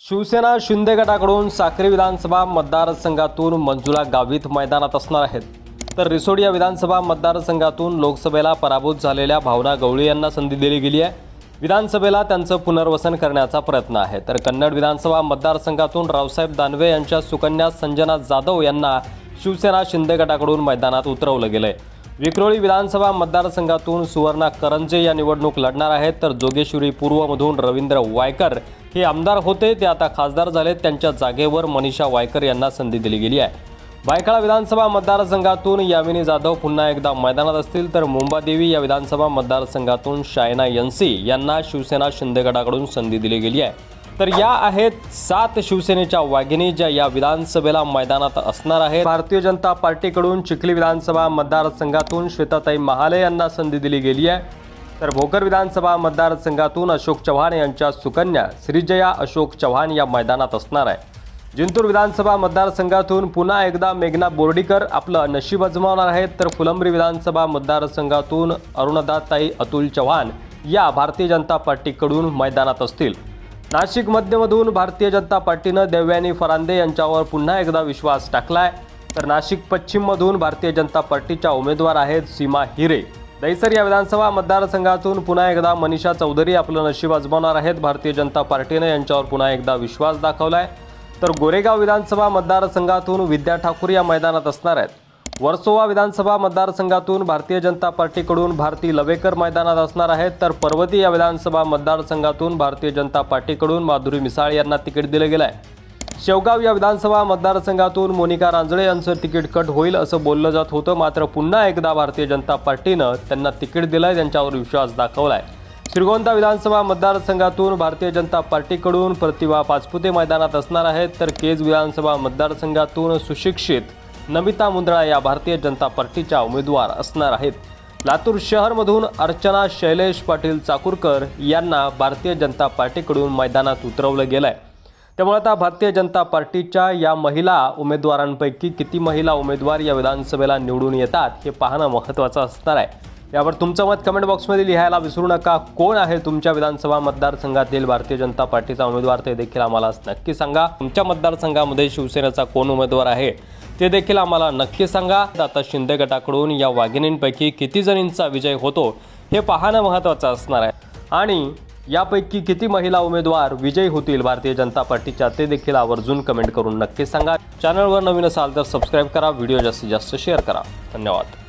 शिवसेना शिंदे गटाकडून साक्री विधानसभा मतदारसंघातून मंजुळा गावित मैदानात असणार आहेत, तर रिसोड या विधानसभा मतदारसंघातून लोकसभेला पराभूत झालेल्या भावना गवळी यांना संधी दिली गेली आहे। विधानसभेला त्यांचं पुनर्वसन करण्याचा प्रयत्न आहे। तर कन्नड विधानसभा मतदारसंघातून रावसाहेब दानवे यांच्या सुकन्या संजना जाधव यांना शिवसेना शिंदे गटाकडून मैदानात उतरवलं गेलंय। विक्रोळी विधानसभा मतदारसंघातून सुवर्णा करंजे या निवडणूक लढणार आहेत, तर जोगेश्वरी पूर्वमधून रवींद्र वायकर हे आमदार होते, ते आता खासदार झालेत। त्यांच्या जागेवर मनीषा वायकर यांना संधी दिली गेली आहे। भायखळा विधानसभा मतदारसंघातून यामिनी जाधव पुन्हा एकदा मैदानात असतील, तर मुंबादेवी या विधानसभा मतदारसंघातून शायना यन्सी यांना शिवसेना शिंदे गटाकडून संधी दिली गेली आहे। तर या आहेत 7 शिवसेनेच्या वाघिणी ज्या या विधानसभेला मैदानात असणार आहेत। भारतीय जनता पार्टीकडून चिखली विधानसभा मतदारसंघातून श्वेताताई महाले यांना संधी दिली गेली आहे, तर भोकर विधानसभा मतदारसंघातून अशोक चव्हाण यांच्या सुकन्या श्रीजया अशोक चव्हाण या मैदानात असणार आहे। जिंतूर विधानसभा मतदारसंघातून पुन्हा एकदा मेघना बोर्डीकर आपलं नशीब आजमावणार आहेत, तर फुलंब्री विधानसभा मतदारसंघातून अरुणदाताई अतुल चव्हाण या भारतीय जनता पार्टीकडून मैदानात असतील। नाशिक मध्यमधून भारतीय जनता पार्टीनं देवयानी फरांदे यांच्यावर पुन्हा एकदा विश्वास टाकलाय, तर नाशिक पश्चिममधून भारतीय जनता पार्टीच्या उमेदवार आहेत सीमा हिरे। दहिसर या विधानसभा मतदारसंघातून पुन्हा एकदा मनीषा चौधरी आपलं नशीब आजमावणार आहेत। भारतीय जनता पार्टीने यांच्यावर पुन्हा एकदा विश्वास दाखवलाय, तर गोरेगाव विधानसभा मतदारसंघातून विद्या ठाकूर या मैदानात असणार आहेत। वर्सोवा विधानसभा मतदारसंघातून भारतीय जनता पार्टीकडून भारती लवेकर मैदानात असणार आहेत, तर पर्वती या विधानसभा मतदारसंघातून भारतीय जनता पार्टीकडून माधुरी मिसाळ यांना तिकीट दिलं गेलं आहे। शेवगाव या विधानसभा मतदारसंघातून मोनिका रांजळे यांचं तिकीट कट होईल असं बोललं जात होतं, मात्र पुन्हा एकदा भारतीय जनता पार्टीनं त्यांना तिकीट दिलंय, त्यांच्यावर विश्वास दाखवलाय। श्रीगोंदा विधानसभा मतदारसंघातून भारतीय जनता पार्टीकडून प्रतिभा पाचपुते मैदानात असणार आहेत, तर केज विधानसभा मतदारसंघातून सुशिक्षित नमिता मुंद्रा या भारतीय जनता पार्टीच्या उमेदवार असणार आहेत। लातूर शहरमधून अर्चना शैलेश पाटील चाकूरकर यांना भारतीय जनता पार्टीकडून मैदानात उतरवलं गेलंय। त्यामुळे आता भारतीय जनता पार्टीच्या या महिला उमेदवारांपैकी किती महिला उमेदवार या विधानसभेला निवडून येतात हे पाहणं महत्त्वाचं असणार आहे। यावर तुमचं मत कमेंट बॉक्समध्ये लिहायला विसरू नका। कोण आहे तुमच्या विधानसभा मतदारसंघातील भारतीय जनता पार्टीचा उमेदवार ते देखील आम्हाला नक्की सांगा। तुमच्या मतदारसंघामध्ये शिवसेनेचा कोण उमेदवार आहे ते देखील आम्हाला नक्की सांगा। आता शिंदे गटाकडून या वाघिणींपैकी किती जणींचा विजय होतो हे पाहणं महत्त्वाचं असणार आहे, आणि यापैकी किती महिला उमेदवार विजयी होतील भारतीय जनता पार्टीच्या ते देखील आवर्जून कमेंट करून नक्की सांगा। चॅनलवर नवीन असाल तर सबस्क्राईब करा, व्हिडिओ जास्तीत जास्त शेअर करा। धन्यवाद।